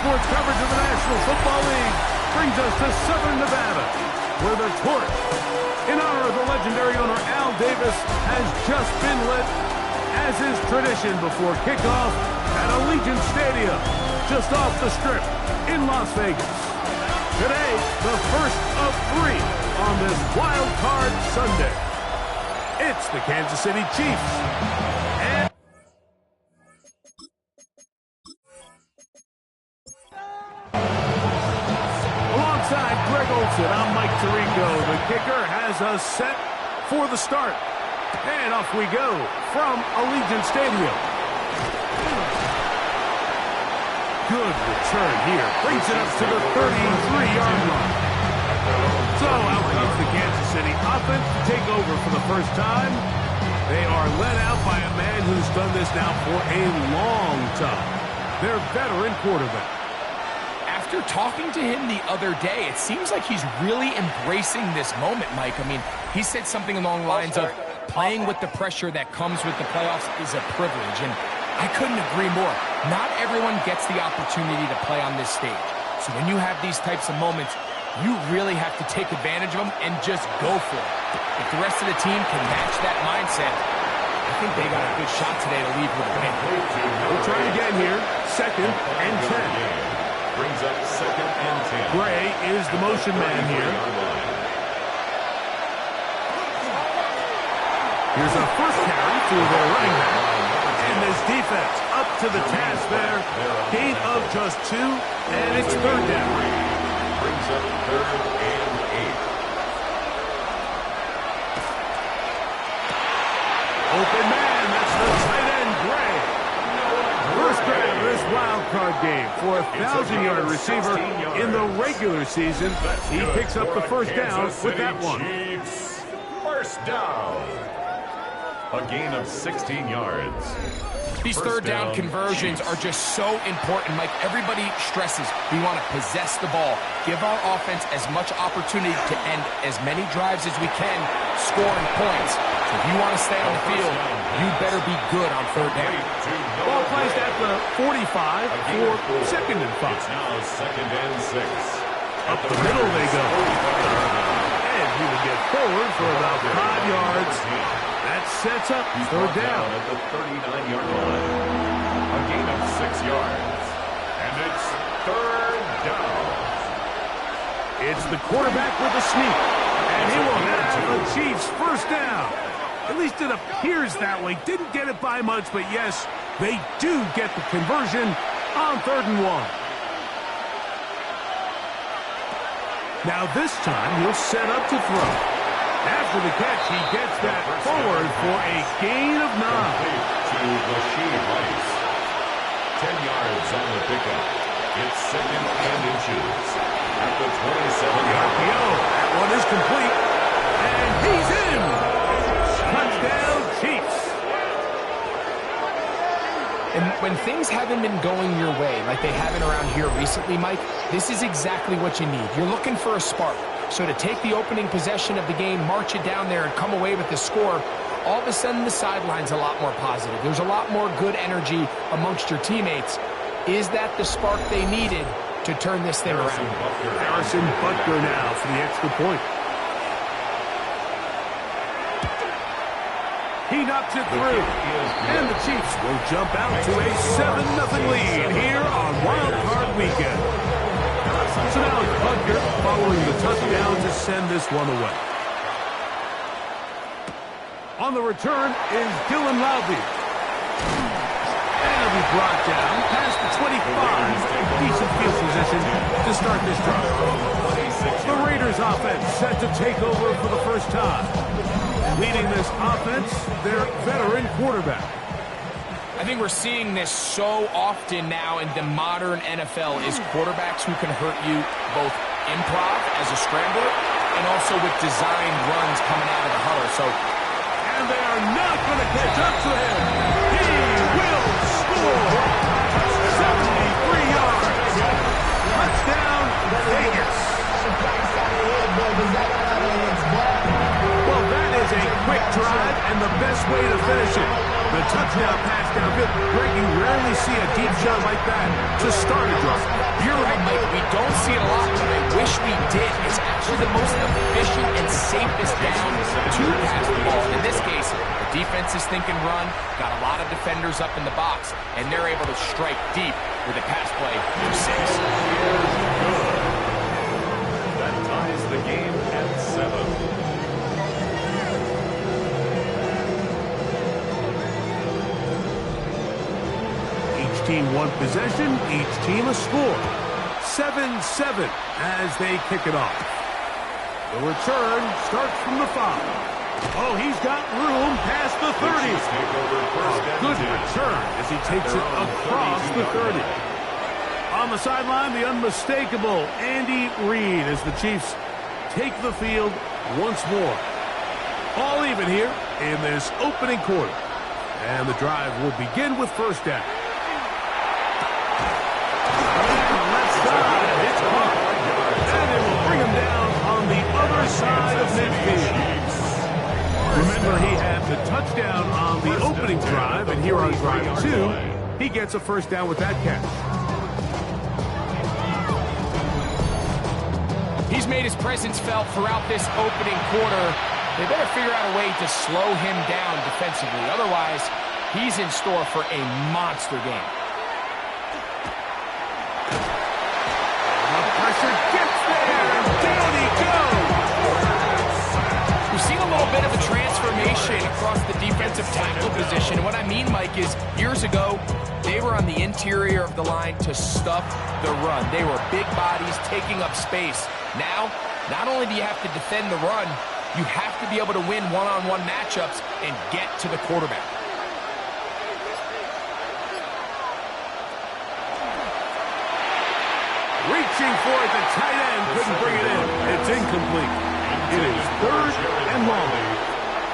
sports coverage of the National Football League brings us to Southern Nevada, where the torch, in honor of the legendary owner Al Davis, has just been lit, as is tradition before kickoff at Allegiant Stadium, just off the Strip in Las Vegas. Today, the first of 3 on this Wild Card Sunday. It's the Kansas City Chiefs. And alongside Greg Olson, I'm Mike Tirico. The kicker has us set for the start. And off we go from Allegiant Stadium. Good return here. Brings it up to the 33-yard line. So out comes the Kansas City offense to take over for the first time. They are led out by a man who's done this now for a long time. Their veteran quarterback. After talking to him the other day, it seems like he's really embracing this moment, Mike. I mean, he said something along the lines of playing with the pressure that comes with the playoffs is a privilege, and I couldn't agree more. Not everyone gets the opportunity to play on this stage. So when you have these types of moments, you really have to take advantage of them and just go for it. If the rest of the team can match that mindset, I think they got a good shot today to leave with a win. We'll try again here. 2nd and 10. Brings up 2nd and 10. Gray is the motion man here. Here's a first carry through their running back. And this defense up to the task there. Gain of just 2, and it's 3rd down. Brings up 3rd and 8. Open man, that's the tight end, Gray. First grab of this wild card game for a 1,000-yard receiver in the regular season. He picks up the first down with that one. First down. A gain of 16 yards. These third down conversions are just so important, Mike. Everybody stresses we want to possess the ball, give our offense as much opportunity to end as many drives as we can, scoring points. So if you want to stay on the field, you better be good on third down. Ball placed at the 45 for 2nd and 5. It's now 2nd and 6. Up the middle they go. And he will get forward for about 5 yards. That sets up 3rd down. At the 39-yard line. A gain of 6 yards. And it's 3rd down. It's the quarterback with a sneak. And he will have the Chiefs first down. At least it appears that way. Didn't get it by much, but yes, they do get the conversion on 3rd and 1. Now this time he'll set up to throw. After the catch, he gets that forward for a gain of 9. To Rashid Rice. 10 yards on the pickup. It's 2nd and inches. At the 27-yard line. That one is complete. And he's in. Touchdown, Chiefs. And when things haven't been going your way like they haven't around here recently, Mike, this is exactly what you need. You're looking for a spark. So to take the opening possession of the game, march it down there, and come away with the score, all of a sudden the sideline's a lot more positive. There's a lot more good energy amongst your teammates. Is that the spark they needed to turn this thing around? Harrison Butker now for the extra point. He knocks it through. And the Chiefs will jump out to a 7-0 lead here on Wild Card Weekend. So now it's Butker following the touchdown to send this one away. On the return is Dylan Loudby. And he'll be brought down past the 25. Decent field position to start this drive. The Raiders offense set to take over for the first time. Leading this offense, their veteran quarterback. I think we're seeing this so often now in the modern NFL is quarterbacks who can hurt you both improv as a scrambler and also with designed runs coming out of the huddle. So, and they are not going to catch up to him. He will score. 73 yards. Touchdown, Vegas. Well, that is a quick drive and the best way to finish it. The touchdown pass downfield. Greg, you rarely see a deep shot like that to start a drive. You're right, Mike. We don't see it a lot, but I wish we did. It's actually the most efficient and safest down to pass the ball. In this case, the defense is thinking run, got a lot of defenders up in the box, and they're able to strike deep with a pass play for 6. That ties the game at 7. Team one possession, each team a score. 7-7 as they kick it off. The return starts from the 5. Oh, he's got room past the 30. Good return as he takes it across the 30. On the sideline, the unmistakable Andy Reid as the Chiefs take the field once more. All even here in this opening quarter. And the drive will begin with first down. Side of midfield. Remember, he had the touchdown on the opening drive, and here on drive 2, he gets a first down with that catch. He's made his presence felt throughout this opening quarter. They better figure out a way to slow him down defensively. Otherwise, he's in store for a monster game. The pressure gets there, and down he goes. We've seen a little bit of a transformation across the defensive tackle position. And what I mean, Mike, is years ago, they were on the interior of the line to stuff the run. They were big bodies taking up space. Now, not only do you have to defend the run, you have to be able to win one-on-one matchups and get to the quarterback. Reaching for it, the tight end couldn't bring it in. It's incomplete. It is 3rd and long.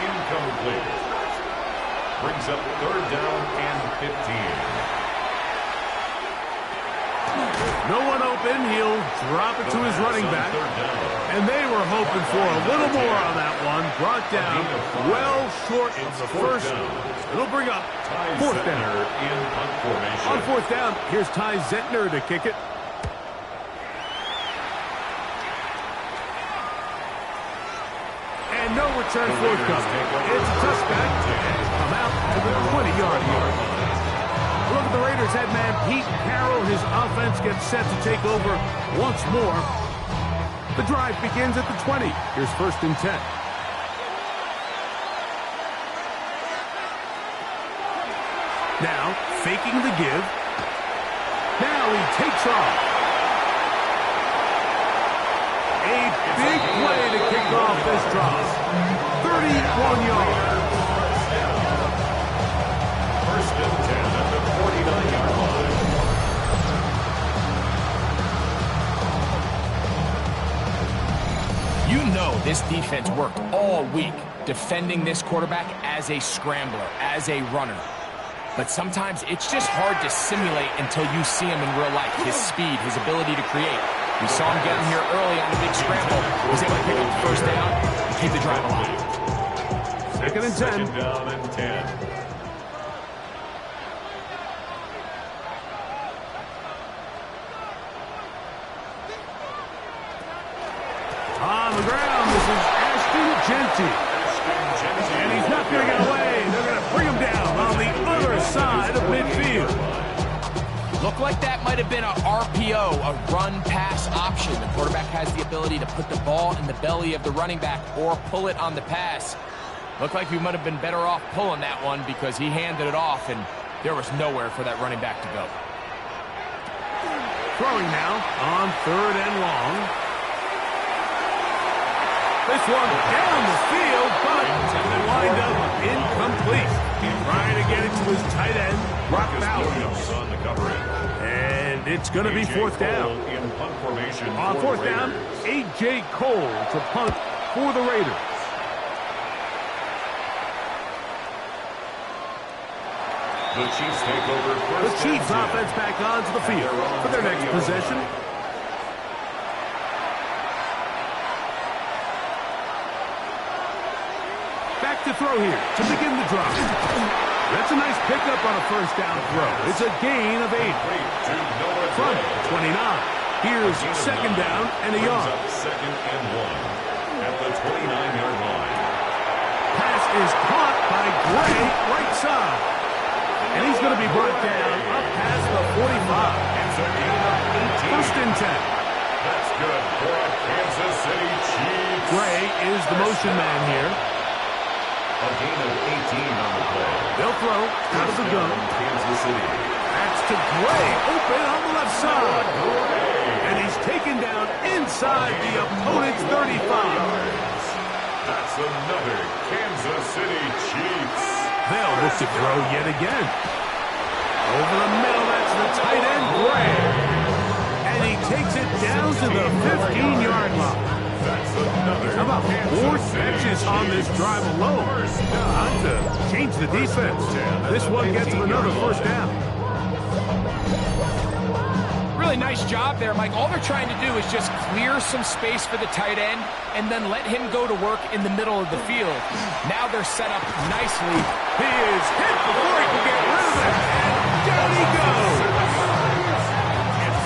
Incomplete. Brings up 3rd down and 15. No one open. He'll drop it to his running back. And they were hoping for a little more on that one. Brought down well short of the first. It'll bring up 4th down. On 4th down, here's Ty Zentner to kick it. No return forthcoming. It's a touchback. And come out to the 20-yard line. Look at the Raiders head man Pete Carroll. His offense gets set to take over once more. The drive begins at the 20. Here's 1st and 10. Now, faking the give. Now he takes off. A big play to kick off this drive. 31 yards. 1st and 10 at the 49-yard line. You know this defense worked all week defending this quarterback as a scrambler, as a runner. But sometimes it's just hard to simulate until you see him in real life. His speed, his ability to create. We saw him get him here early on the big scramble. He was able to pick up the first down and keep the drive alive. 2nd and 10. 2nd down and 10. On the ground, this is Ashton Genty. And he's not going to get away. They're going to bring him down on the other side of midfield. Looked like that might have been a RPO, a run-pass option. The quarterback has the ability to put the ball in the belly of the running back or pull it on the pass. Looked like we might have been better off pulling that one because he handed it off, and there was nowhere for that running back to go. Throwing now on 3rd and long. This one down the field, but lined up incomplete. Trying to get it to his tight end, Brock Bowers. On the coverage. And it's going to be 4th down. In punt formation On 4th down, A.J. Cole to punt for the Raiders. The Chiefs take over first. The Chiefs offense back onto the field for their next possession. Back to throw here to begin the drive. That's a nice pickup on a first down throw. It's a gain of 8. From 29. Here's second down and a yard. Second and 1 at the 29-yard line. Pass is caught by Gray, right side. And he's going to be brought down up past the 45. It's a gain of 18. First and 10. That's good for a Kansas City Chiefs. Gray is the motion man here. A gain of 18 on the play. They'll throw out of the gun. Kansas City. That's to Gray, open on the left side. And he's taken down inside the opponent's 35. That's another Kansas City Chiefs. They'll look to throw yet again. Over the middle, that's the tight end, Gray. And he takes it down to the 15-yard line. That's another. How about 4 catches on this drive alone? Time to change the defense. This one gets him another first down. Really nice job there, Mike. All they're trying to do is just clear some space for the tight end and then let him go to work in the middle of the field. Now they're set up nicely. He is hit before he can get rid of it. And down he goes.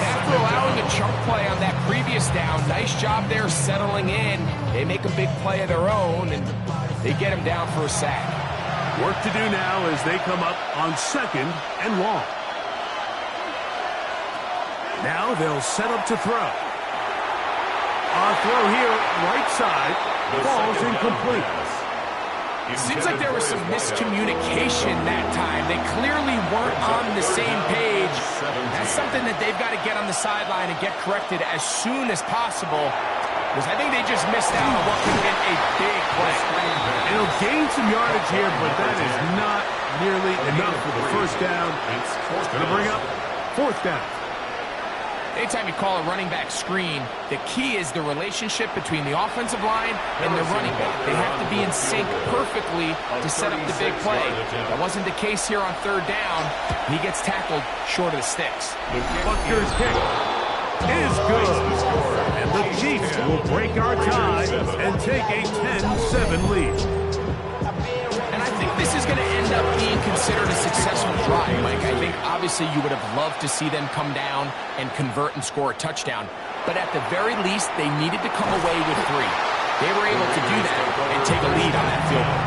After allowing a chunk play on that previous down, nice job there settling in. They make a big play of their own, and they get him down for a sack. Work to do now as they come up on second and long. Now they'll set up to throw. On throw here, right side, falls incomplete. It seems like there was some miscommunication that time. They clearly weren't on the same page. That's something that they've got to get on the sideline and get corrected as soon as possible, because I think they just missed out on what could have been a big play. It'll gain some yardage here, but that is not nearly enough for the first down. It's going to bring up fourth down. Anytime you call a running back screen, the key is the relationship between the offensive line and the running back. They have to be in sync perfectly to set up the big play. That wasn't the case here on third down. He gets tackled short of the sticks. Bucker's kick is good. And the Chiefs will break our tie and take a 10-7 lead. And I think this is going to end up being considered a successful drive, Mike. I think obviously you would have loved to see them come down and convert and score a touchdown. But at the very least, they needed to come away with 3. They were able to do that and take a lead on that field goal.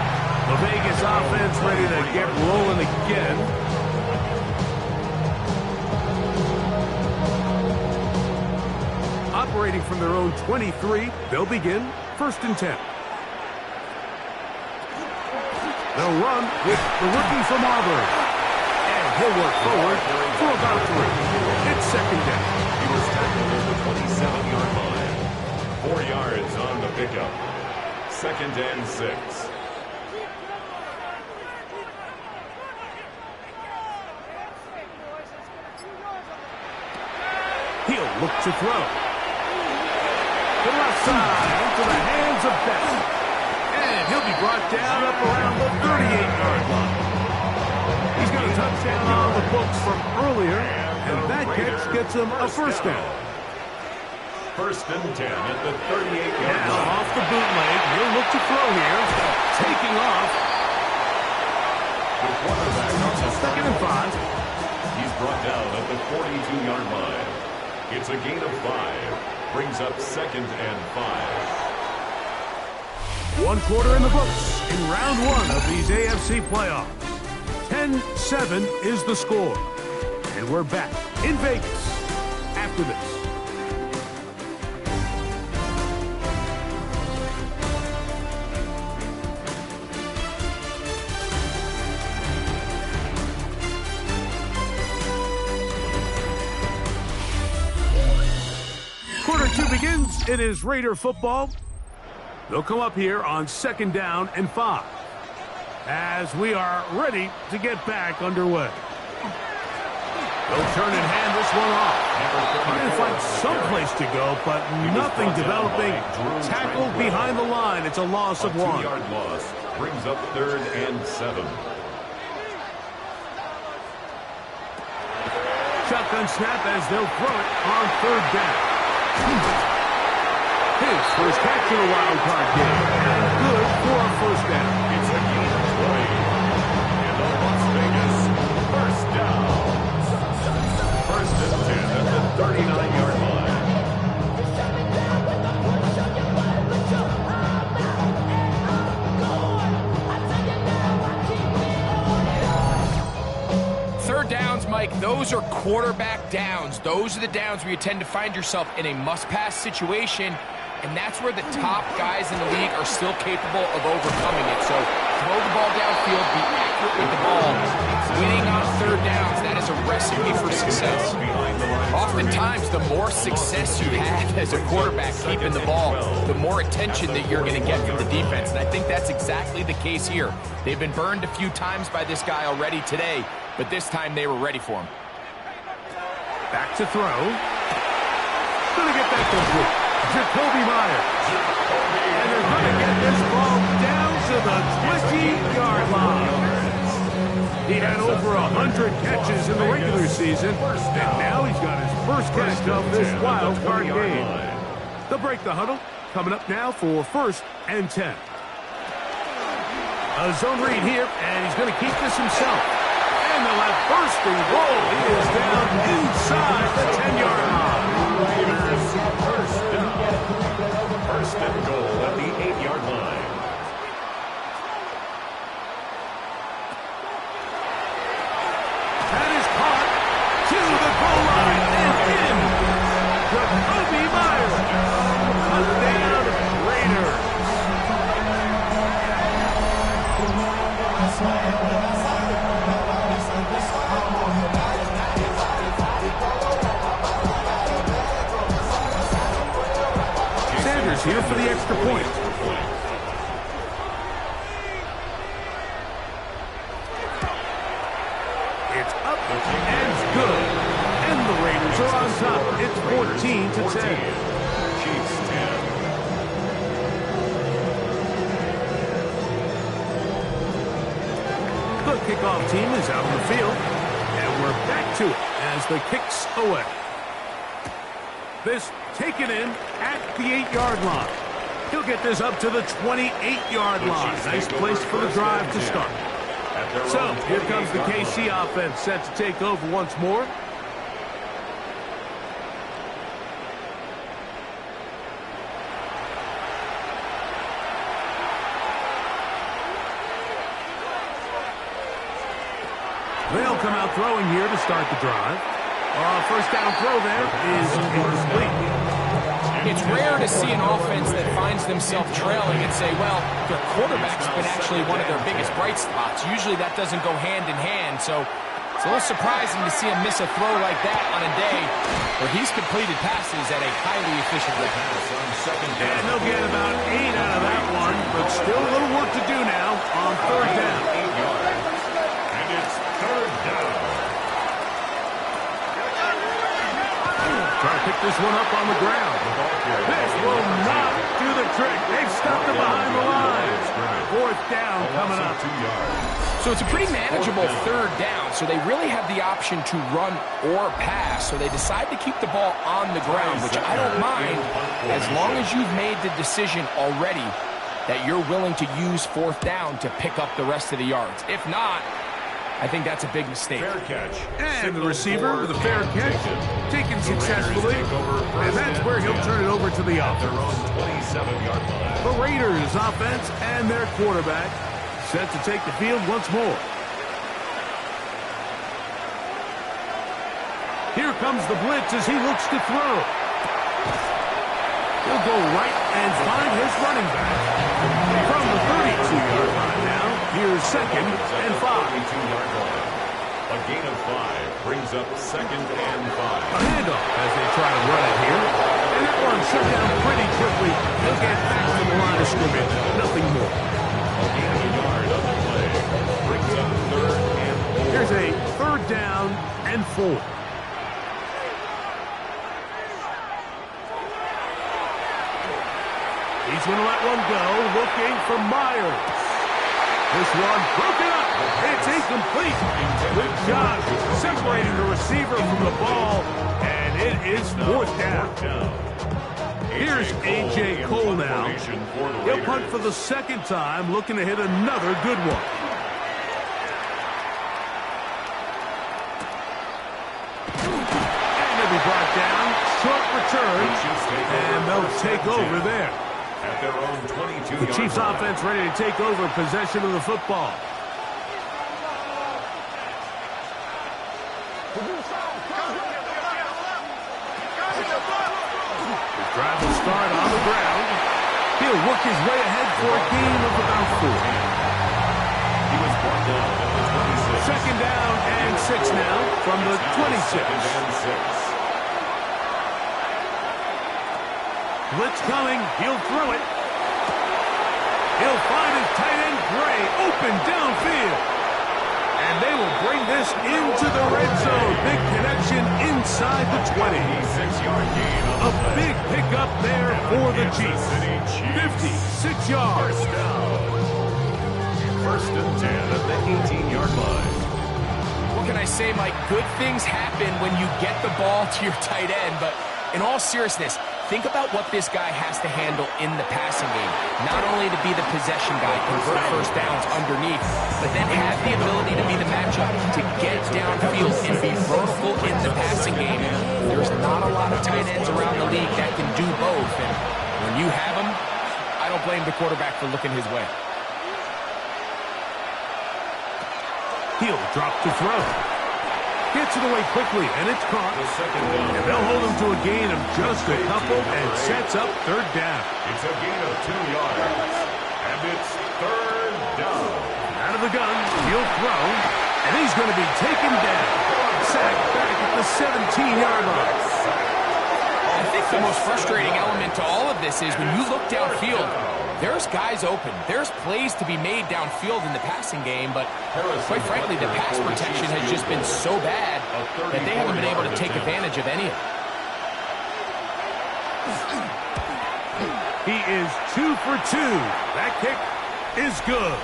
The Vegas offense ready to get rolling again. Operating from their own 23, they'll begin first and 10. They'll run with the rookie from Auburn. And he'll work forward for about 3. It's second down. He was tackled at the 27-yard line. 4 yards on the pickup. Second and 6. He'll look to throw. The left side into the hands of Best. And he'll be brought down up around the 38-yard line. He's got a touchdown on the books from earlier, and that catch gets him a first down. First and 10 at the 38-yard Now line. off the bootleg, he'll look to throw here. Taking off. The quarterback on the Second and 5. He's brought down at the 42-yard line. It's a gain of 5. Brings up second and 5. 1 quarter in the books in round 1 of these AFC playoffs. 10-7 is the score. And we're back in Vegas after this. Quarter 2 begins. It is Raider football. They'll come up here on second down and 5 as we are ready to get back underway. They'll turn and hand this one off. Trying to find some place to go, but nothing developing. Tackled behind the line. It's a loss of 1. 2-yard loss brings up third and 7. Shotgun snap as they'll throw it on third down. His first catch in a wild card game. And good for a first down. It's a gain of 3. And the Las those are quarterback downs. Those are the downs where you tend to find yourself in a must-pass situation, and that's where the top guys in the league are still capable of overcoming it. So throw the ball downfield, be accurate with the ball. Winning on third downs, that is a recipe for success. Oftentimes, the more success you have as a quarterback keeping the ball, the more attention that you're going to get from the defense. And I think that's exactly the case here. They've been burned a few times by this guy already today, but this time they were ready for him. Back to throw. Going to get that complete. Jacoby Myers. And they're going to get this ball down to the 20-yard line. He had over 100 catches in the regular season, and now he's got his first catch of this wild card game. They'll break the huddle. Coming up now for 1st and 10. A zone read here, and he's going to keep this himself. And they'll have first and goal. He is down inside the 10-yard line. Raiders first down. First and goal at the 8-yard line. That is caught to the goal line and in. Jacoby Myers. Touchdown, Raiders. Sanders here for the extra point. It's up and good. And the Raiders are on top. It's 14-10. Chiefs 10. The kickoff team is out on the field. And we're back to it as the kick's away. This taken in at the 8-yard line. He'll get this up to the 28-yard line. Nice place for the drive to start. So, here comes the KC offense set to take over once more. They'll come out throwing here to start the drive. First down throw there is incomplete. It's rare to see an offense that finds themselves trailing and say, well, their quarterback's been actually one of their biggest bright spots. Usually that doesn't go hand in hand, so it's a little surprising to see him miss a throw like that on a day where he's completed passes at a highly efficient rate. And they'll get about 8 out of that one, but still a little work to do now on third down. 8 yards. And it's third down. Try to pick this one up on the ground. This will not do the trick. They've stopped it behind the line. Fourth down coming up. 2 yards. So it's a pretty manageable third down, so they really have the option to run or pass, so they decide to keep the ball on the ground, which I don't mind as long as you've made the decision already that you're willing to use fourth down to pick up the rest of the yards. If not, I think that's a big mistake. Fair catch. And the receiver with a fair catch, taken successfully, and that's where he'll turn it over to the offense. 27-yard line. The Raiders offense and their quarterback set to take the field once more. Here comes the blitz as he looks to throw. He'll go right and find his running back. From the 32-yard line now, here's 2nd and 5. 32-yard line. A gain of 5 brings up 2nd and 5. A handoff as they try to run it here. And that one shut down pretty quickly. He'll get back to the line of scrimmage. Nothing more. A gain of a yard on the play. Brings up 3rd and 4. Here's a 3rd down and 4. He's going to let one go, looking for Myers. This one broken up. It's incomplete. Good job separating the receiver from the ball, and it is 4th down. Here's A.J. Cole now. He'll punt for the 2nd time, looking to hit another good one. And he'll be brought down. Short return, and they'll take over there. At their own 22-yard The Chiefs offense ready to take over possession of the football. He'll work his way ahead for a gain of about 4. He was brought down at the 26. Second down and 6 now from the 26. Second and 6. Blitz coming. He'll throw it. He'll find his tight end, Gray, open downfield. And they will bring this into the red zone. Big connection inside the 20. 56-yard gain. A big pickup there for the Chiefs. 56 yards. First down. First and 10 at the 18-yard line. What can I say, Mike? Good things happen when you get the ball to your tight end, but in all seriousness, think about what this guy has to handle in the passing game. Not only to be the possession guy, convert first downs underneath, but then have the ability to be the matchup, to get downfield and be vertical in the passing game. There's not a lot of tight ends around the league that can do both, and when you have them, I don't blame the quarterback for looking his way. He'll drop to throw. Gets it away quickly, and it's caught. And they'll hold him to a gain of just a couple and sets up third down. It's a gain of 2 yards. And it's third down. Out of the gun, he'll throw, and he's going to be taken down. Sacked back at the 17-yard line. I think the most frustrating element to all of this is when you look downfield, there's guys open. There's plays to be made downfield in the passing game, but quite frankly, the pass protection has just been so bad that they haven't been able to take advantage of any of it. He is 2 for 2. That kick is good.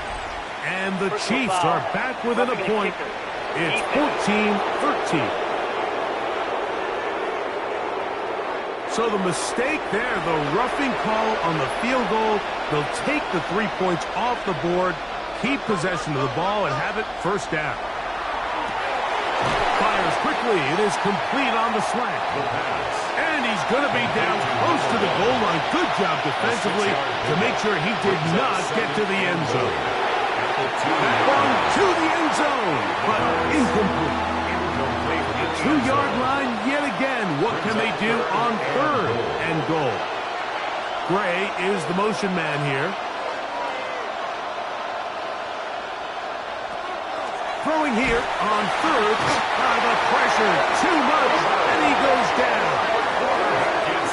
And the Chiefs are back within a point. It's 14-13. So the mistake there, the roughing call on the field goal, they'll take the 3 points off the board, keep possession of the ball, and have it first down. Fires quickly. It is complete on the slant. And he's going to be down close to the goal line. Good job defensively to make sure he did not get to the end zone. That one to the end zone, but incomplete. 2-yard line yet again. What can they do on third and goal? Gray is the motion man here. Throwing here on third. The pressure too much, and he goes down.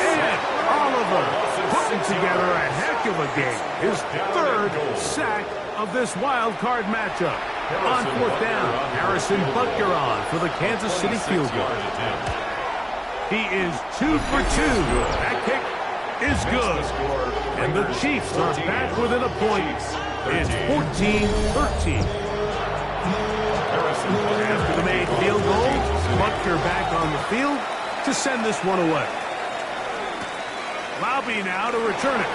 And Oliver putting together a heck of a game. His third sack of this wild card matchup. On fourth down, Harrison Butker on for the Kansas City field goal. He is 2 for 2. That kick is good. And the Chiefs are back within a point. It's 14-13. After the made field goal, Butker back on the field to send this one away. Laube now to return it.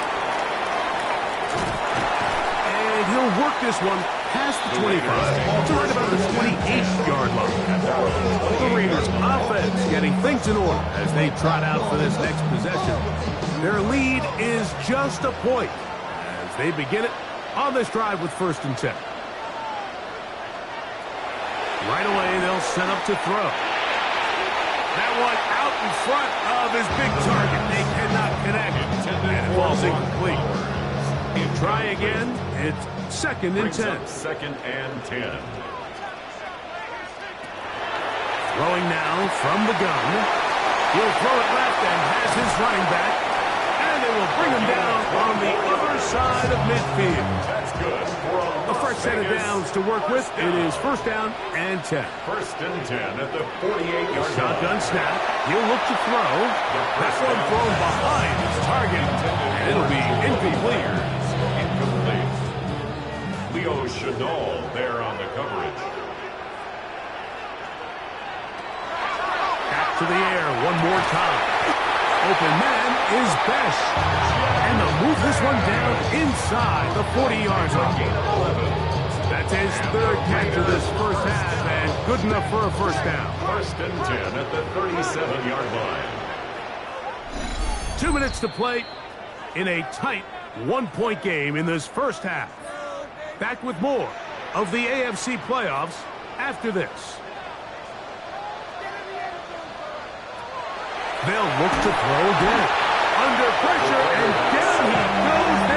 And he'll work this one past the 25 to right about the 28-yard line. The Raiders offense getting things in order as they trot out for this next possession. Their lead is just a point as they begin it on this drive with first and 10. Right away, they'll set up to throw. That one out in front of his big target. They cannot connect, and it falls incomplete. Try again. It's second and 10. Second and 10. Throwing now from the gun. He'll throw it left and has his running back. And they will bring him down on the other side of midfield. That's good. A fresh set of downs to work with. It is first down and 10. First and 10 at the 48-yard line. Shotgun snap. He'll look to throw. That one thrown behind his target. And it'll be incomplete. Leo Chenal there on the coverage. Back to the air one more time. Open man is Besh. And they'll move this one down inside the 40-yard line. That's his third catch of this first half, and good enough for a first down. First and 10 at the 37-yard line. 2 minutes to play in a tight one-point game in this first half. Back with more of the AFC playoffs after this. They'll look to throw again. Under pressure, and down he goes.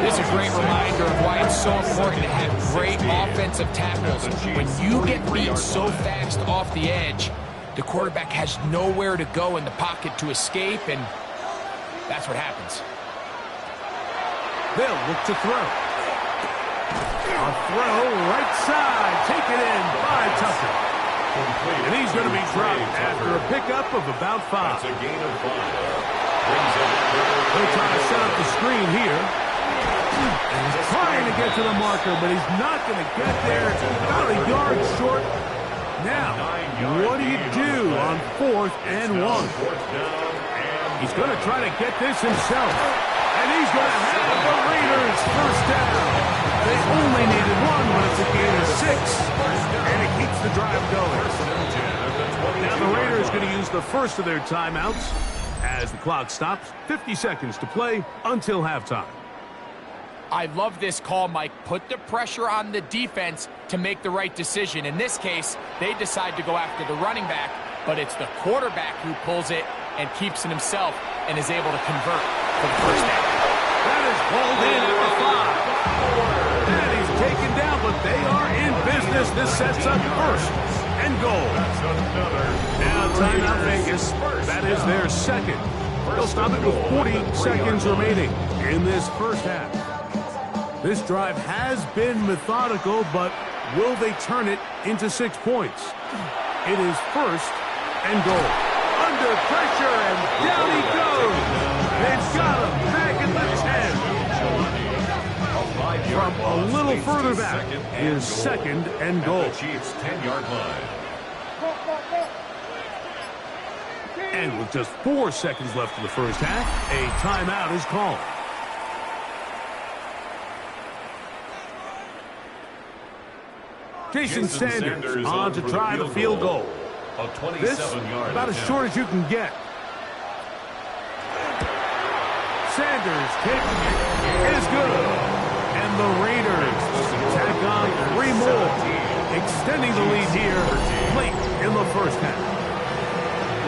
This is a great reminder of why it's so important to have great offensive tackles. When you get beat so fast off the edge, the quarterback has nowhere to go in the pocket to escape, and that's what happens. They'll look to throw. A throw right side. Taken in by Tucker. And he's going to be dropped after a pickup of about 5. That's a gain of 5. He'll try to set up the screen here. And he's trying to get to the marker, but he's not going to get there. About a yard short. Now, what do you do on 4th and 1? He's going to try to get this himself. And he's going to have the Raiders first down. They only needed 1, but it's a gain of 6. And it keeps the drive going. Now the Raiders are going to use the first of their timeouts as the clock stops. 50 seconds to play until halftime. I love this call, Mike. Put the pressure on the defense to make the right decision. In this case, they decide to go after the running back, but it's the quarterback who pulls it and keeps it himself and is able to convert for the first down. That is hauled in at the 5. And he's taken down, but they are in business. This sets up first and goal. Now timeout Vegas. That is their second. They'll stop it with 40 seconds remaining in this first half. This drive has been methodical, but will they turn it into 6 points? It is first and goal. Under pressure, and down he goes. They've got him back at the 10. From a little further back is second and goal. The Chiefs' 10-yard line. And with just 4 seconds left in the first half, a timeout is called. Jason Sanders on to try the field goal. This about as short as you can get. Sanders kick is good. And the Raiders tack on 3 more, extending the lead here late in the first half.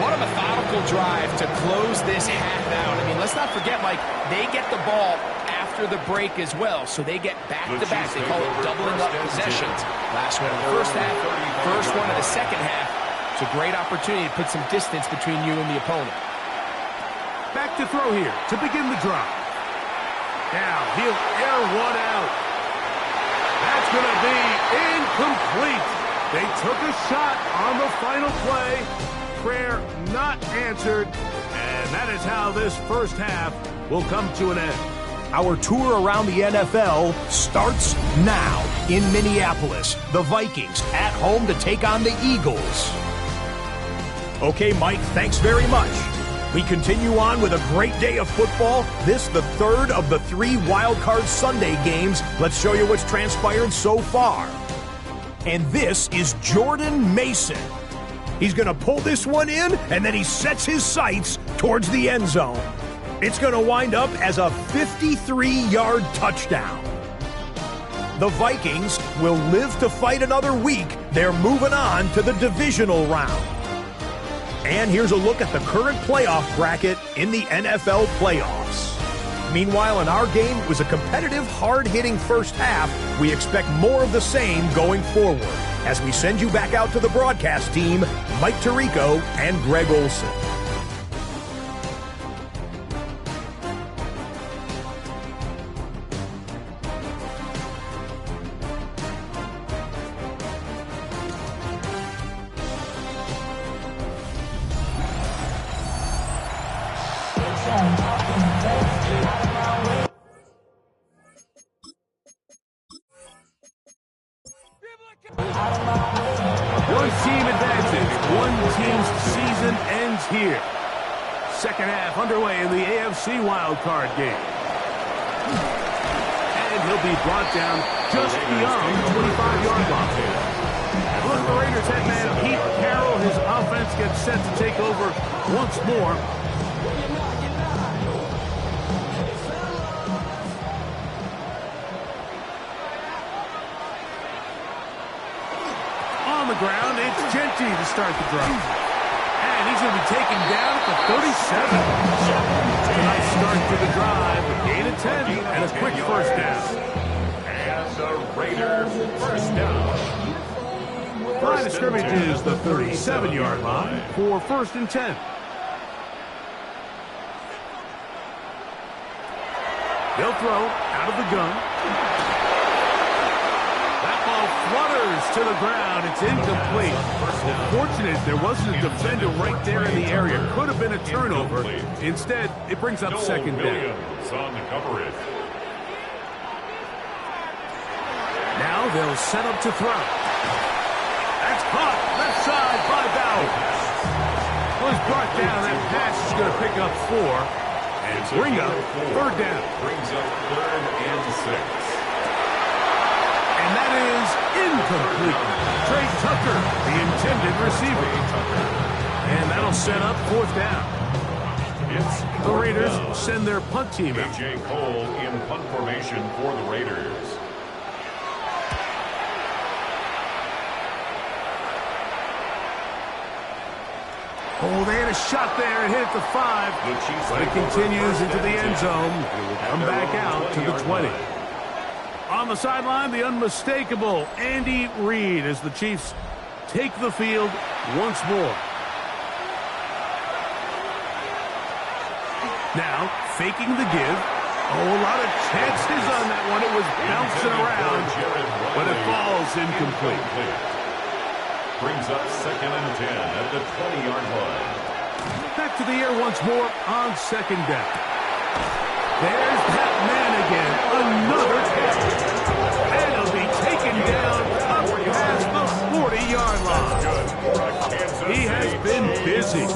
What a methodical drive to close this half out. I mean, let's not forget, Mike, they get the ball after the break as well, so they get back-to-back. They call it doubling up possessions. Last one in the first half, first one in the second half. It's a great opportunity to put some distance between you and the opponent. Back to throw here to begin the drive. Now he'll air one out. That's going to be incomplete. They took a shot on the final play. Prayer not answered. And that is how this first half will come to an end. Our tour around the NFL starts now in Minneapolis. The Vikings at home to take on the Eagles. Okay, Mike, thanks very much. We continue on with a great day of football. This the third of the 3 Wildcard Sunday games. Let's show you what's transpired so far. And this is Jordan Mason. He's going to pull this one in, and then he sets his sights towards the end zone. It's going to wind up as a 53-yard touchdown. The Vikings will live to fight another week. They're moving on to the divisional round. And here's a look at the current playoff bracket in the NFL playoffs. Meanwhile, in our game, it was a competitive, hard-hitting first half. We expect more of the same going forward. As we send you back out to the broadcast team, Mike Tirico and Greg Olson. One team advances. One team's season ends here. Second half underway in the AFC Wildcard game. And he'll be brought down just beyond the 25-yard line. Look, the Raiders head man Pete Carroll. His offense gets set to take over once more. On the ground, it's Genty to start the drive. And he's going to be taken down at the 37. It's a nice start to the drive, a gain of 10 and a quick first down. And the Raiders first down. Line of scrimmage is the 37-yard line for first and 10. They'll throw out of the gun. That ball flutters to the ground. It's incomplete. Fortunate there wasn't a defender right there in the area. Could have been a turnover. Instead, it brings up second down. On the coverage. Now they'll set up to throw. That's caught left side by Bowers. Was brought down. That pass is going to pick up 4. And bring up third down. Brings up 3rd and 6. And that is incomplete. Trey Tucker, the intended receiver. And that'll set up 4th down. The Raiders send their punt team out. A.J. Cole in punt formation for the Raiders. Oh, they had a shot there and hit it to 5. But it continues into the end zone. It will come back out to the 20. On the sideline, the unmistakable Andy Reid as the Chiefs take the field once more. Now, faking the give. Oh, a lot of chances on that one. It was bouncing around, but it falls incomplete. Brings up 2nd and 10 at the 20-yard line. Back to the air once more on second down. There's that man again. Another catch. And he'll be taken down up past the 40-yard line. He has been busy.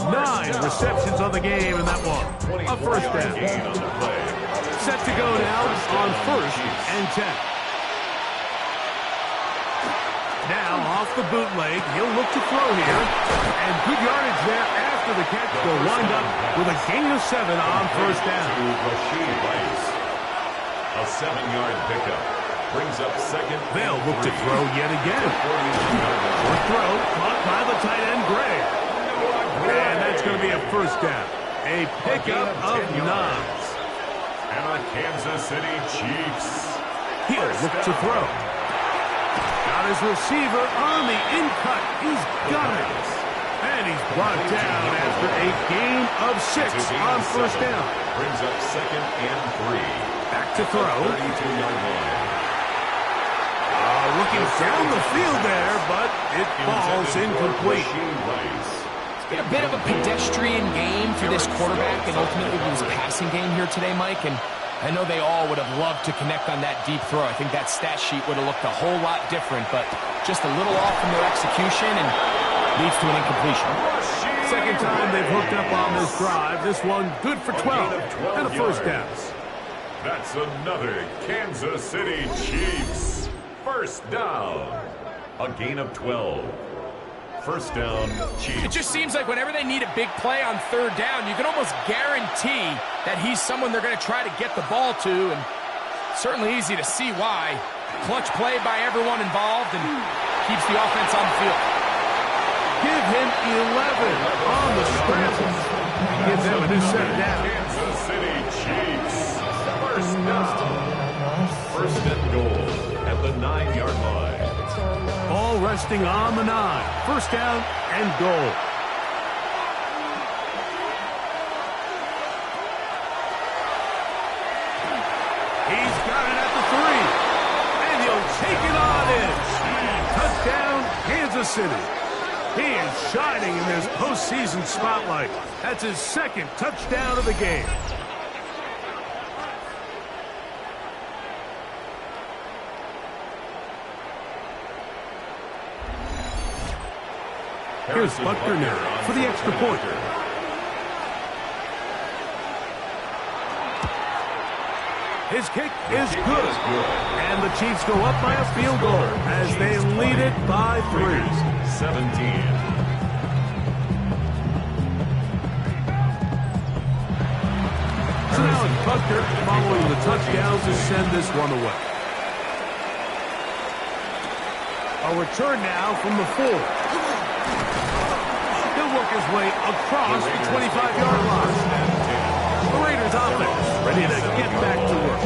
9 receptions on the game in that one. A first down. Set to go now on 1st and 10. Now, off the bootleg, he'll look to throw here. And good yardage there after the catch. They'll wind up with a gain of 7 on first down. A 7-yard pickup. Brings up 2nd. They'll look to throw yet again. Short throw, caught by the tight end, Gray. And that's going to be a first down. A pickup of 9. And the Kansas City Chiefs. He'll look to throw. Got his receiver on the in-cut. He's got it. And he's brought down after a gain of 6 on first down. Brings up 2nd and 3. Back to throw. 32-yard line. Looking down the field there, but it falls incomplete. It's been a bit of a pedestrian game for this quarterback, and ultimately it was a passing game here today, Mike. And I know they all would have loved to connect on that deep throw. I think that stat sheet would have looked a whole lot different, but just a little off from their execution and leads to an incompletion. Second time they've hooked up on this drive. This one good for 12 and a first down. That's another Kansas City Chiefs. First down. A gain of 12. First down, Chiefs. It just seems like whenever they need a big play on third down, you can almost guarantee that he's someone they're going to try to get the ball to, and certainly easy to see why. Clutch play by everyone involved and keeps the offense on the field. Give him 11 on the scramble. Gives them a new set down. Kansas City Chiefs. First down. First and goal at the 9-yard line. Ball resting on the 9. First down and goal. He's got it at the 3. And he'll take it on in. Touchdown, Kansas City. He is shining in this postseason spotlight. That's his 2nd touchdown of the game. Here's Buckner now for the extra point. His kick is good. And the Chiefs go up by a field goal as they lead it by 3. 17. So now it's Buckner following the touchdown to send this one away. A return now from the 4. He'll work his way across the 25-yard line. The Raiders offense ready to get back to work.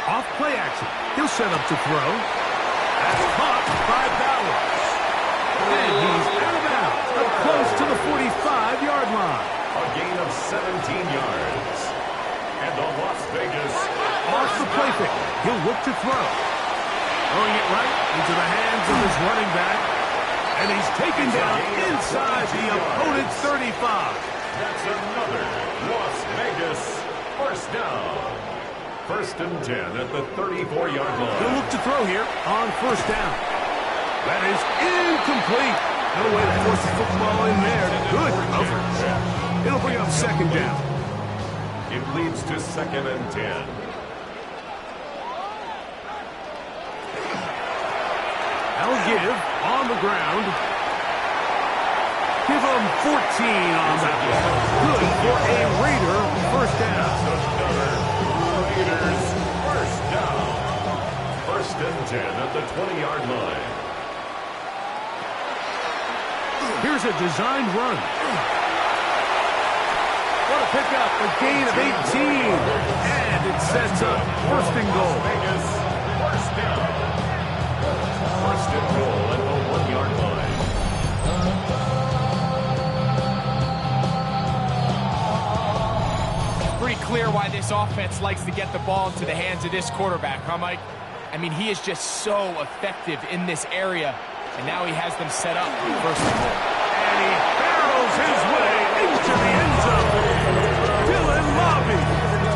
Off play action. He'll set up to throw. That's caught by Bowers. And he's out of bounds, up close to the 45-yard line. A gain of 17 yards. And the Las Vegas Off the play fake. He'll look to throw. Throwing it right into the hands of his running back. And he's taken down inside the opponent's 35. That's another Las Vegas first down. First and 10 at the 34-yard line. He'll look to throw here on first down. That is incomplete. No way to force the football in there. Good coverage. It'll bring up second down. It leads to second and 10. I'll give on the ground. Give him 14 on that one. Good for a Raider first down. Raiders first down. First and 10 at the 20-yard line. Here's a designed run. What a pickup, a gain of 18. And it sets up first and goal. Vegas first down. First and goal at the 1-yard line. Pretty clear why this offense likes to get the ball into the hands of this quarterback, huh, Mike? I mean, he is just so effective in this area, and now he has them set up for first and goal. And he barrels his way into the end zone. Dylan Lobby,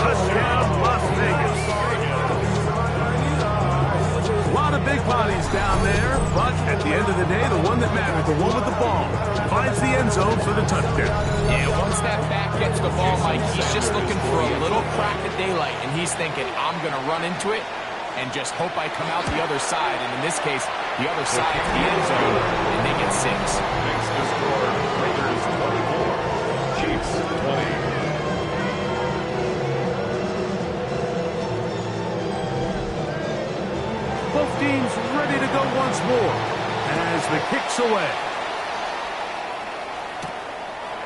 touchdown Las Vegas. A lot of big bodies down there, but at the end of the day, the one that matters, the one with the ball, finds the end zone for the touchdown. Yeah, once that back gets the ball, Mike, he's just looking for a little crack of daylight, and he's thinking, I'm going to run into it and just hope I come out the other side. And in this case, the other side is the end zone, and they get 6. Makes the score Raiders 24, Chiefs 20. Both teams ready to go once more as the kick's away.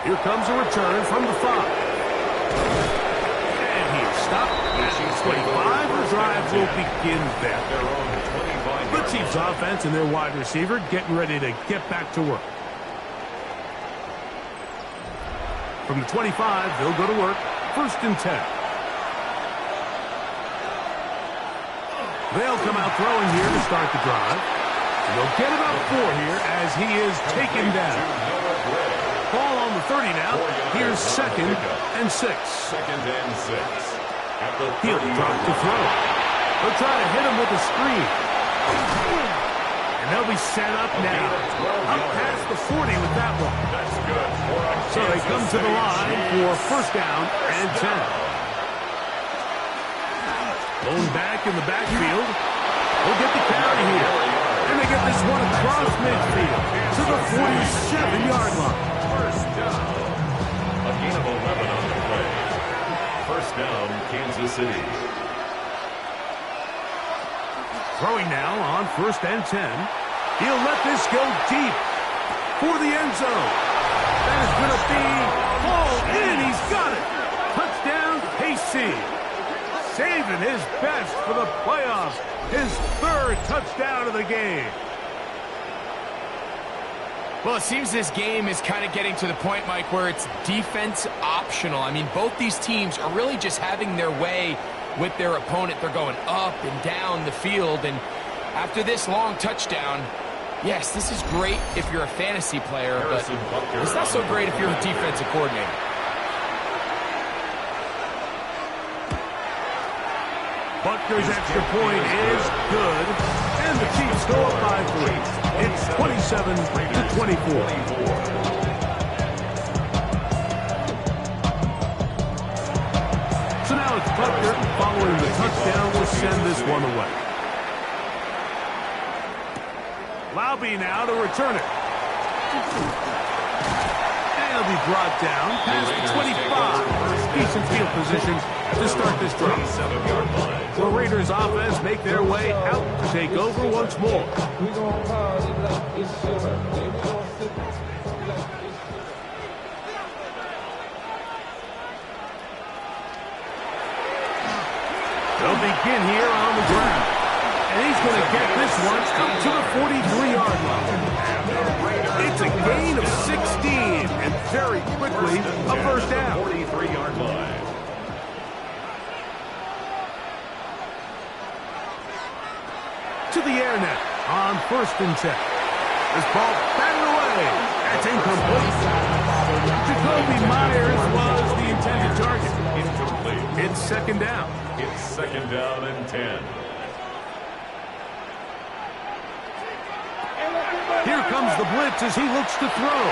Here comes a return from the 5. And he's stopped at 25. The drive will begin there. The Chiefs offense and their wide receiver getting ready to get back to work. From the 25, they'll go to work. First and 10. They'll come out throwing here to start the drive. And they'll get about 4 here as he is taken down. Ball on the 30 now. Here's second and 6. Second and 6. He'll drop to throw. They'll try to hit him with a screen. And they'll be set up now. Up past the 40 with that one. That's good. So they come to the line for first down and 10. Going back in the backfield. They'll get the carry here. And they get this one across midfield to the 47-yard line. First down. A gain of 11 on the play. First down, Kansas City. Throwing now on first and 10. He'll let this go deep for the end zone. That is going to be hauled in. He's got it. Touchdown, KC. Saving his best for the playoffs. His 3rd touchdown of the game. Well, it seems this game is kind of getting to the point, Mike, where it's defense optional. I mean, both these teams are really just having their way with their opponent. They're going up and down the field, and after this long touchdown, yes, this is great if you're a fantasy player, but it's not so great if you're a defensive coordinator. Butker's extra point is good, and the Chiefs go up by 3. It's 27-24. So now it's Butker following the touchdown to send this one away. Laube now to return it. And he'll be brought down past the 25. Decent field position to start this drive. 27-yard line. The Raiders offense make their way out to take over once more. They'll begin here on the ground. And he's going to get this one up to the 43-yard line. It's a gain of 16, and very quickly a first down. 43-yard line. To the air now on 1st and 10. This ball batted away. That's incomplete. Jacoby Myers was the intended target. Incomplete. It's 2nd down. It's 2nd down and 10. Here comes the blitz as he looks to throw.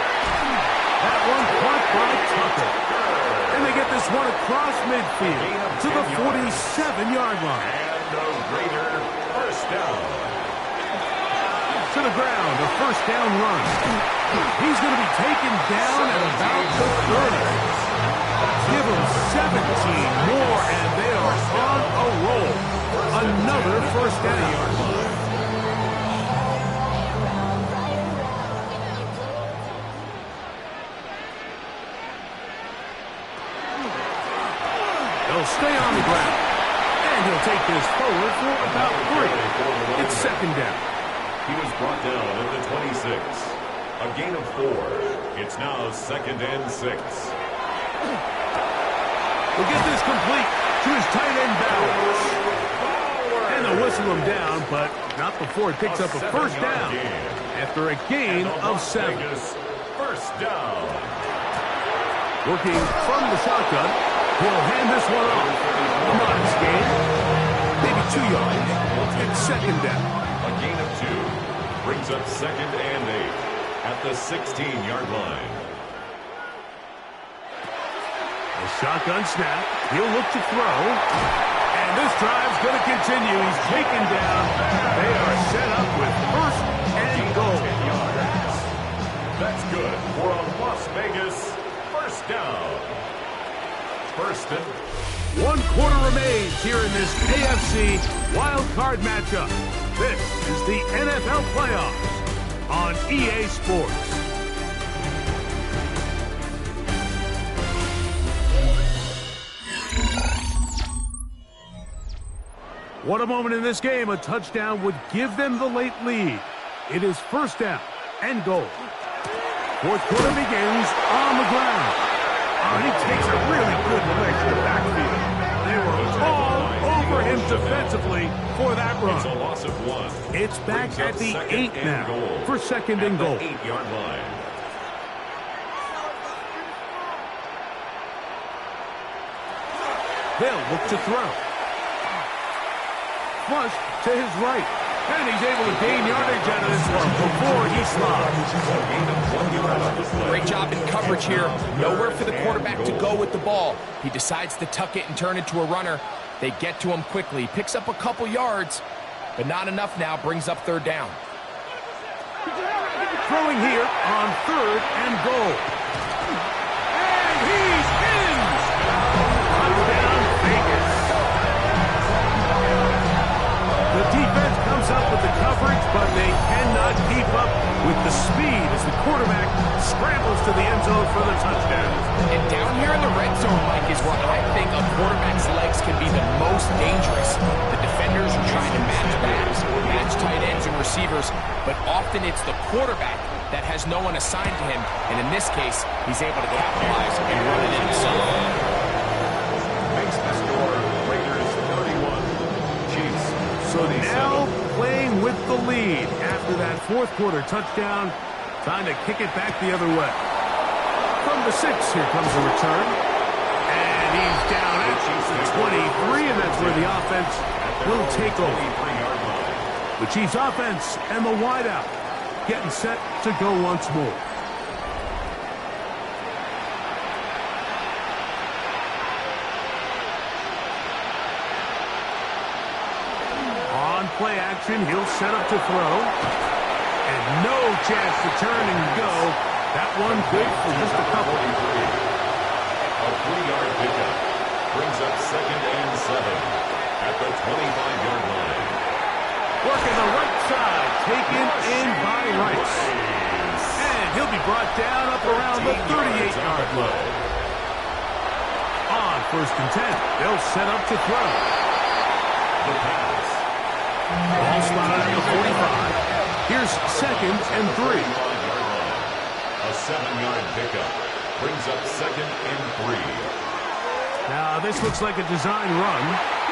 That one caught by Tucker. And they get this one across midfield to the 47-yard line. And a Raider first down. To the ground, a first down run. He's going to be taken down at about the 30. Give them 17 more, and they are on a roll. Another first down. He'll stay on the ground, and he'll take this forward for about 3. It's 2nd down. He was brought down at the 26. A gain of 4. It's now 2nd and 6. We'll get this complete to his tight end Bowers. And they'll whistle him down, but not before it picks up a first down after a gain of 7. First down. Working from the shotgun, he'll hand this one off. A modest gain, maybe 2 yards. It's 2nd down. A gain of 2 brings up 2nd and 8 at the 16-yard line. A shotgun snap. He'll look to throw. And this drive's going to continue. He's taken down. They are set up with 1st and goal. 10 yards. That's good for a Las Vegas first down. 1st and 1 quarter remains here in this AFC Wildcard matchup. This is the NFL playoffs on EA Sports. What a moment in this game. A touchdown would give them the late lead. It is 1st down and goal. 4th quarter begins on the ground. Oh, he takes a really good lick to the backfield. They were all over him defensively for that run. It's a loss of 1. It's back at the 8 now for 2nd and goal. 8-yard line. They'll look to throw. Flush to his right. And he's able to gain yardage out of this one before he slides. Great job in coverage here. Nowhere for the quarterback to go with the ball. He decides to tuck it and turn into a runner. They get to him quickly. Picks up a couple yards, but not enough now. Brings up 3rd down. Throwing here on 3rd and goal. And he's in! Touchdown, Vegas. The defense comes up with the coverage, but they cannot keep up with the speed as the quarterback scrambles to the end zone for the touchdown. And down here in the red zone, Mike, is where I think a quarterback's legs can be the most dangerous. The defenders are trying to match backs, match tight ends and receivers, but often it's the quarterback that has no one assigned to him, and in this case, he's able to capitalize and run it in himself. Makes the score Raiders 31, Chiefs. So now playing with the lead after that 4th quarter touchdown, trying to kick it back the other way. From the 6, here comes the return. And he's down at the 23, and that's where the offense will take over. The Chiefs offense and the wideout getting set to go once more. On play action, he'll set up to throw. And no chance to turn and go That one good for just a couple. A 3-yard pickup brings up 2nd and 7 at the 25-yard line. Working the right side, taken in by Rice. And he'll be brought down up around the 38-yard line. On 1st and 10, they'll set up to throw. The pass. Ball spotted at the 45. Here's 2nd and 3. A 7-yard pickup brings up 2nd and 3. Now this looks like a design run,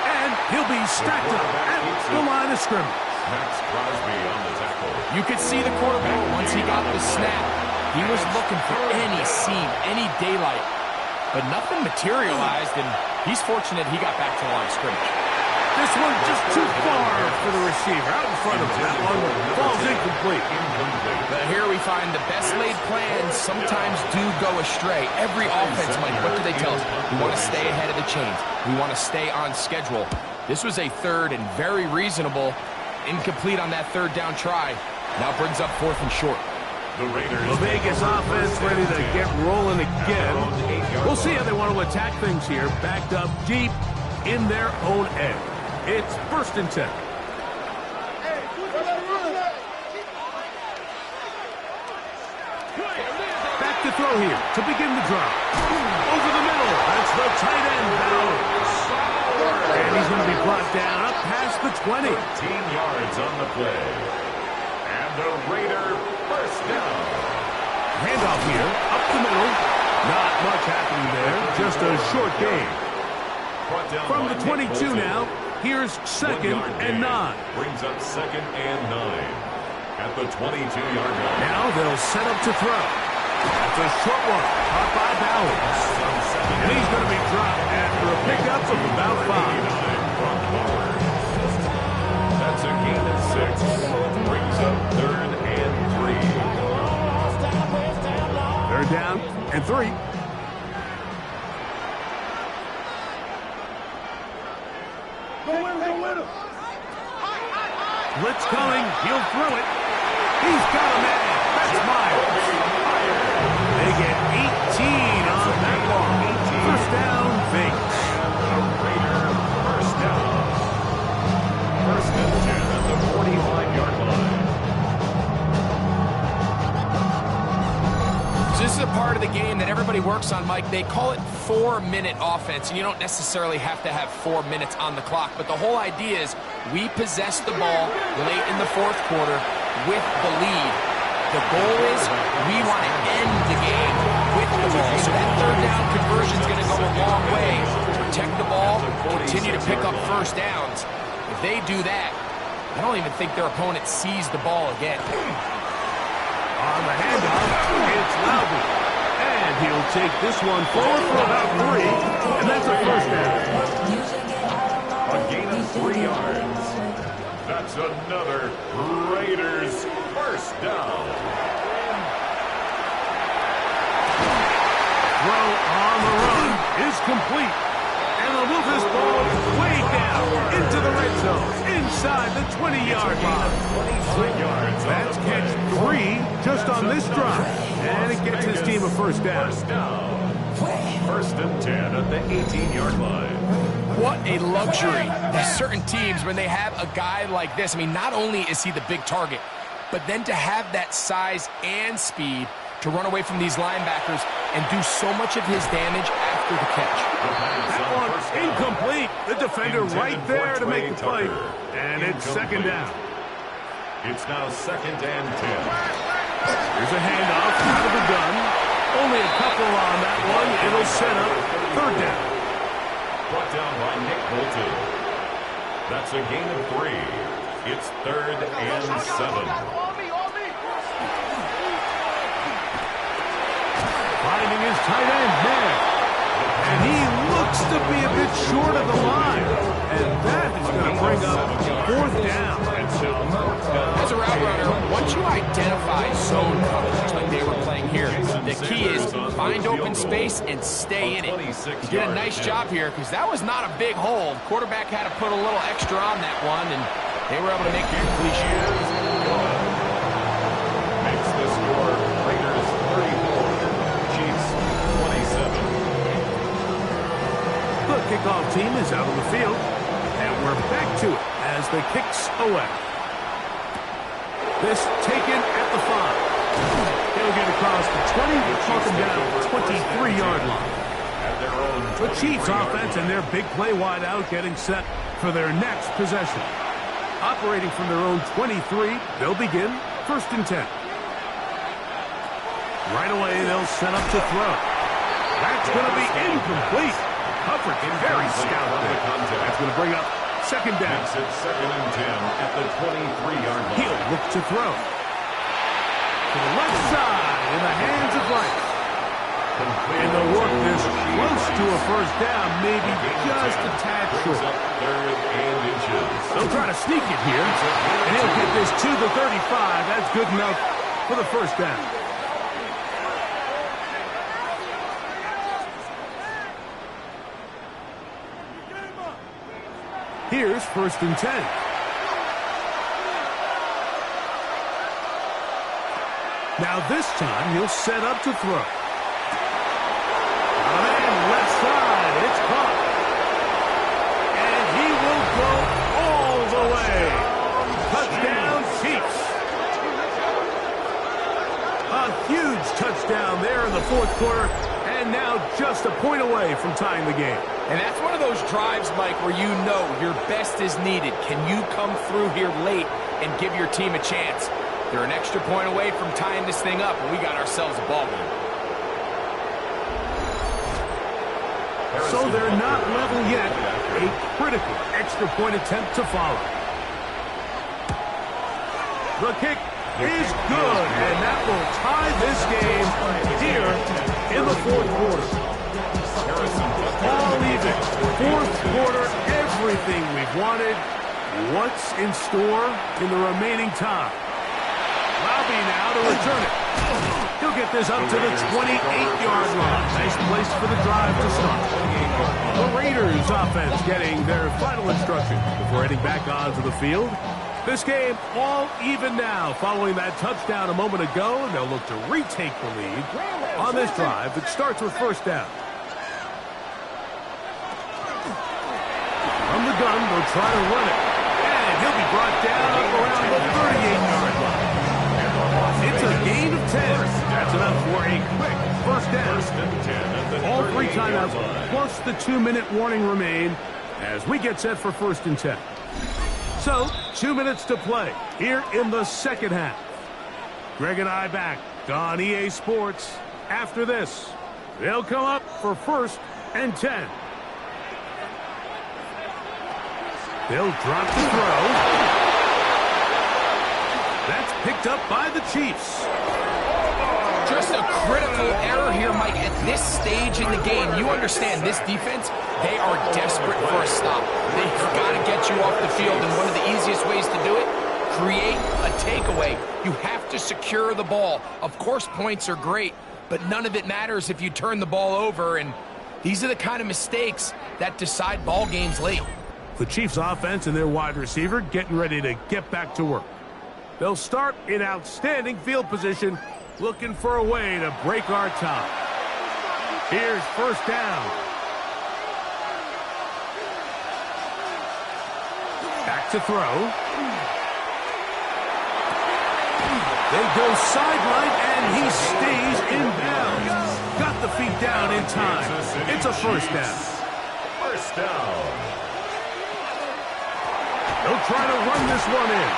and he'll be stacked up at the line of scrimmage. Max Crosby on the tackle. You could see the quarterback once he got the snap. He was looking for any seam, any daylight, but nothing materialized, and he's fortunate he got back to the line of scrimmage. This one just too far for the receiver. Out in front of him. That one falls incomplete. But here we find the best laid plans sometimes do go astray. Every offense, Mike, what do they tell us? We want to stay ahead of the chains. We want to stay on schedule. This was a 3rd and very reasonable. Incomplete on that 3rd down try. Now brings up 4th and short. The Raiders. The Vegas offense ready to get rolling again. We'll see how they want to attack things here. Backed up deep in their own end. It's 1st and 10. Back to throw here to begin the drive. Over the middle. That's the tight end Bowers. And he's going to be brought down up past the 20. 13 yards on the play. And the Raider 1st down. Handoff here, up the middle. Not much happening there. Just a short gain. From the 22 now, here's 2nd and 9. Brings up 2nd and 9 at the 22-yard line. Now they'll set up to throw. That's a short one, caught by Bowers. And he's going to be dropped after a pickup of about 5. That's a gain of 6. Brings up 3rd and 3. 3rd down and 3. Blitz coming. He'll throw it. He's got a man. That's Myers. They get 18 on that one. 1st down, Vegas. Raider 1st down. 1st and 10 at the 45-yard line. So this is a part of the game that everybody works on, Mike. They call it 4-minute offense, and you don't necessarily have to have 4 minutes on the clock, but the whole idea is we possess the ball late in the 4th quarter with the lead. The goal is we want to end the game with the ball, so that 3rd down conversion is going to go a long way. Protect the ball, continue to pick up 1st downs. If they do that, I don't even think their opponent sees the ball again. On the handoff, it's Loudon. And he'll take this one forward for about 3. And that's a 1st down. A gain of 3 yards. That's another Raiders 1st down. Throw on the run is complete. And they'll move this ball way down into the red zone, inside the 20-yard line. 23 yards. That's catch 3 just on this drive. And it gets his team a 1st down. 1st down. 1st and 10 at the 18-yard line. What a luxury. There's certain teams, when they have a guy like this, I mean, not only is he the big target, but then to have that size and speed to run away from these linebackers and do so much of his damage after the catch. That one incomplete. The defender right there to make the play. And it's 2nd down. It's now 2nd and 10. Here's a handoff out of the gun. Only a couple on that one. It'll set up 3rd down. Brought down by Nick Bolton. That's a gain of 3. It's 3rd and 7. Finding his tight end man. And he looks to be a bit short of the line. And that is going to bring up 4th down. As a route runner, once you identify zone coverage like they were playing here, the key is find open space and stay in it. He did a nice job here because that was not a big hole. Quarterback had to put a little extra on that one, and they were able to make the completion. Makes the score Raiders 30. kickoff team is out on the field. And we're back to it as the kick's away. This taken at the 5. He'll get across the 20, talk him down at the 23-yard line. The Chiefs offense and their big play wide out getting set for their next possession. Operating from their own 23, they'll begin 1st and 10. Right away, they'll set up to throw. That's going to be incomplete. Coverage very stout there. That's going to bring up 2nd down. Makes it 2nd and 10 at the 23-yard line. He'll look to throw. To the left side in the hands of Rice. And the work this close to a 1st down, maybe just a tad short. 3rd and inches. They'll try to sneak it here, and he'll get this to the 35. That's good enough for the 1st down. Here's 1st and 10. Now this time he'll set up to throw. And left side, it's caught. And he will go all the way. Touchdown, Chiefs. A huge touchdown there in the 4th quarter, and now just a point away from tying the game. And that's one of those drives, Mike, where you know your best is needed. Can you come through here late and give your team a chance? They're an extra point away from tying this thing up, and we got ourselves a ball game. So they're not level yet. A critical extra point attempt to follow. The kick is good, and that will tie this game here in the 4th quarter. All even. 4th quarter, everything we've wanted. What's in store in the remaining time? Lobby now to return it. He'll get this up to the 28-yard line. Nice place for the drive to start. The Raiders offense getting their final instruction before heading back onto the field. This game all even now following that touchdown a moment ago, and they'll look to retake the lead on this drive that starts with 1st down. From the gun, they'll try to run it. And he'll be brought down up around the 38-yard line. It's a gain of 10. That's enough for a quick 1st down. All 3 timeouts plus the 2-minute warning remain as we get set for 1st and 10. So, 2 minutes to play here in the 2nd half. Greg and I back on EA Sports. After this, they'll come up for 1st and 10. They'll drop the throw. That's picked up by the Chiefs. Just a critical error here, Mike. At this stage in the game, you understand this defense, they are desperate for a stop. They've got to get you off the field, and one of the easiest ways to do it, create a takeaway. You have to secure the ball. Of course, points are great, but none of it matters if you turn the ball over, and these are the kind of mistakes that decide ball games late. The Chiefs offense and their wide receiver getting ready to get back to work. They'll start in outstanding field position, looking for a way to break our tie. Here's 1st down. Back to throw. They go sideline, and he stays in bounds. Got the feet down in time. It's a 1st down. 1st down. They'll try to run this one in.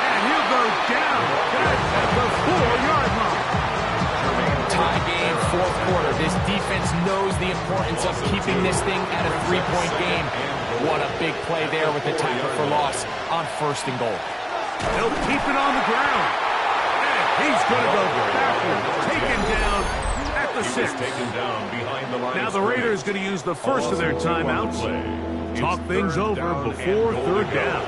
And he'll go down back at the 4-yard line. Tie game, 4th quarter. This defense knows the importance of keeping this thing at a 3-point game. What a big play there with the tackle for loss on 1st and goal. They'll keep it on the ground. And he's going to go backward. Taken down at the 6. Now the Raiders going to use the first of their timeouts. Talk things over before 3rd down.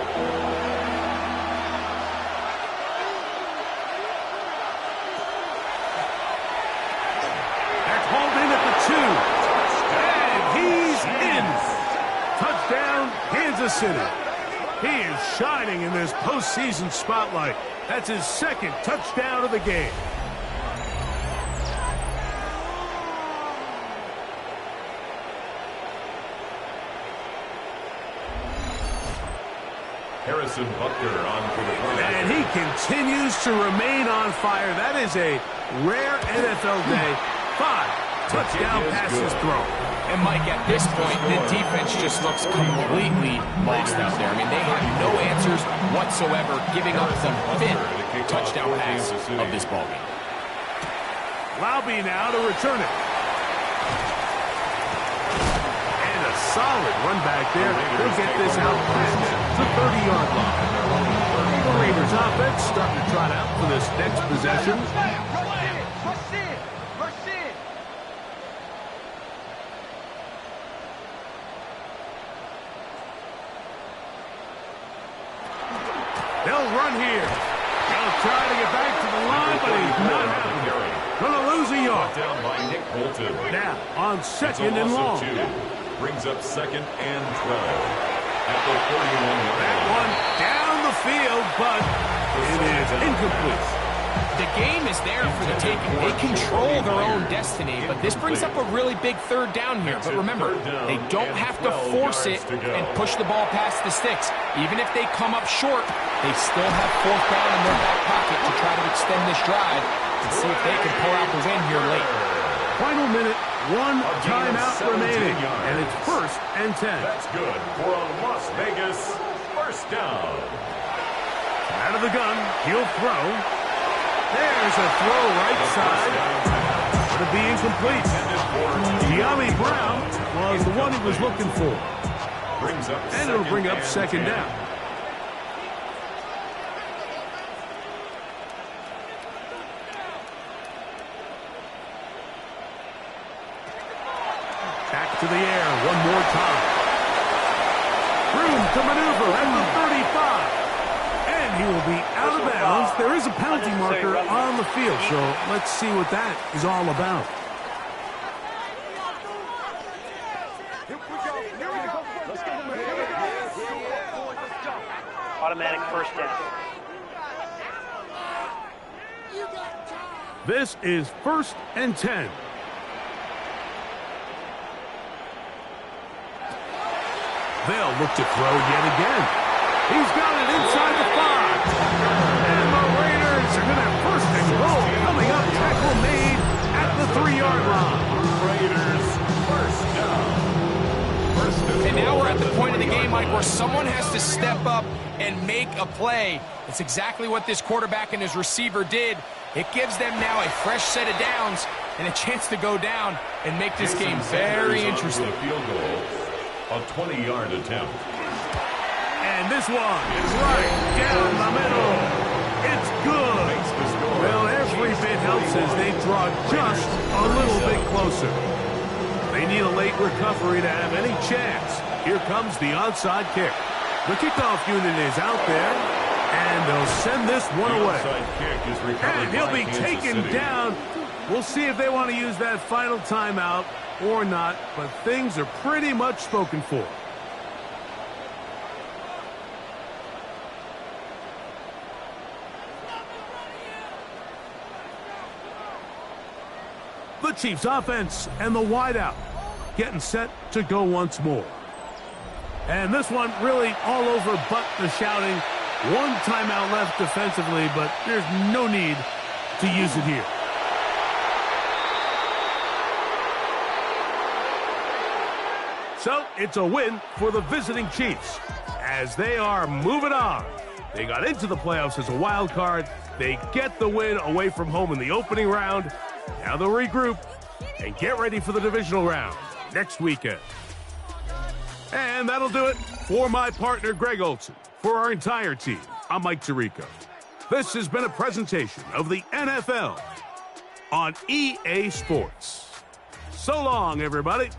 That's hauled in at the 2. And he's in. Touchdown, Kansas City. He is shining in this postseason spotlight. That's his 2nd touchdown of the game. Harrison Butker on for the point. And he continues to remain on fire. That is a rare NFL day. 5 touchdown passes thrown. And Mike, at this point, the defense just looks completely lost out there. I mean, they have no answers whatsoever, giving up the 5th touchdown pass of this ballgame. Laube now to return it. And a solid run back there. He'll get this out past the 30-yard line. The Raiders offense starting to trot out for this next possession. They'll run here. They'll try to get back to the line, but he's not having it. Going to lose a yard. Down by Nick Bolton. Now on 2nd and long. 2. Brings up 2nd and 12. At the 41-yard That one down the field, but it is incomplete. The game is there for the taking. They control their own destiny, but this brings up a really big 3rd down here. But remember, they don't have to force it and push the ball past the sticks. Even if they come up short, they still have 4th down in their back pocket to try to extend this drive and see if they can pull out the win here late. Final minute, 1 timeout remaining, and it's 1st and 10. That's good for a Las Vegas 1st down. Out of the gun, he'll throw. There's a throw right side. Going to be incomplete. Giambi Brown was the one he was looking for. And it'll bring up 2nd down. Back to the air one more time. Room to maneuver at the 35. And he will be out of bounds. There is a penalty marker on the field, so let's see what that is all about. Automatic 1st down. This is 1st and 10. They'll look to throw yet again. He's got it inside the 5. And the Raiders are going to have 1st and goal coming up. Tackle made at the 3-yard line. Raiders 1st down. And now we're at the point of the game, Mike, where someone has to step up and make a play. It's exactly what this quarterback and his receiver did. It gives them now a fresh set of downs and a chance to go down and make this game very interesting. Field goal, a 20-yard attempt. And this one is right down the middle. It's good. Well, every bit helps as they draw just a little bit closer. They need a late recovery to have any chance. Here comes the onside kick. The kickoff unit is out there, and they'll send this one away. And he'll be taken down. We'll see if they want to use that final timeout or not, but things are pretty much spoken for. The Chiefs offense and the wideout getting set to go once more. And this one really all over but the shouting. 1 timeout left defensively, but there's no need to use it here. So it's a win for the visiting Chiefs as they are moving on. They got into the playoffs as a wild card. They get the win away from home in the opening round. Now they'll regroup and get ready for the divisional round next weekend. And that'll do it for my partner, Greg Olson. For our entire team, I'm Mike Tirico. This has been a presentation of the NFL on EA Sports. So long, everybody.